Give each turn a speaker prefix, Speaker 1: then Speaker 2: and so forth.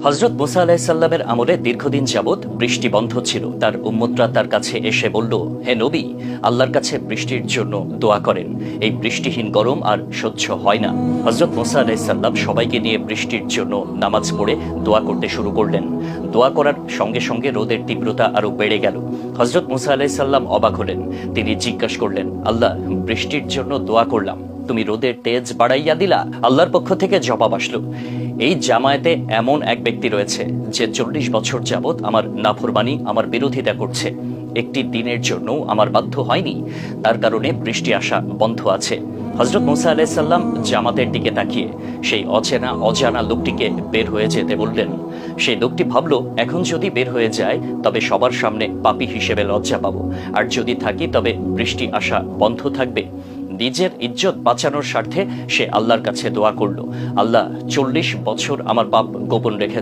Speaker 1: হযরত মুসা আলাইহিসসালামের আমলে দীর্ঘদিন যাবৎ বৃষ্টি বন্ধ ছিল। তার উম্মতরা তার কাছে এসে বলল, হে নবী, আল্লাহর কাছে বৃষ্টির জন্য দোয়া করেন, এই বৃষ্টিহীন গরম আর সহ্য হয় না। হযরত মুসা আলাইহিসসালাম সবাইকে নিয়ে বৃষ্টির জন্য নামাজ পড়ে দোয়া করতে শুরু করলেন। দোয়া করার সঙ্গে সঙ্গে রোদের তীব্রতা আরো বেড়ে গেল। হযরত মুসা আলাইহিসসালাম অবাক হলেন। তিনি জিজ্ঞাসা করলেন, আল্লাহ, বৃষ্টির জন্য দোয়া করলাম, তুমি রোদের তেজ বাড়াইয়া দিলা? আল্লাহর পক্ষ থেকে জবাব আসলো, এই জামায়াতে এমন এক ব্যক্তি রয়েছে যে 40 বছর যাবৎ আমার নাফরমানি, আমার বিরোধিতা করছে, একটি দিনের জন্য আমার বাধ্য হয়নি, তার কারণে বৃষ্টি আসা বন্ধ আছে। হযরত মুসা আলাইহিসসালাম জামাতের দিকে তাকিয়ে সেই অজানা লোকটিকে বের হয়ে যেতে বললেন। সেই লোকটি ভাবল, এখন যদি বের হয়ে যায় তবে সবার সামনে পাপী হিসেবে লজ্জা পাবো, আর যদি থাকি তবে বৃষ্টি আসা বন্ধ থাকবে। নিজের ইজ্জত বাঁচানোর স্বার্থে সে আল্লাহর কাছে দোয়া করল, আল্লাহ, 40 বছর আমার পাপ গোপন রেখে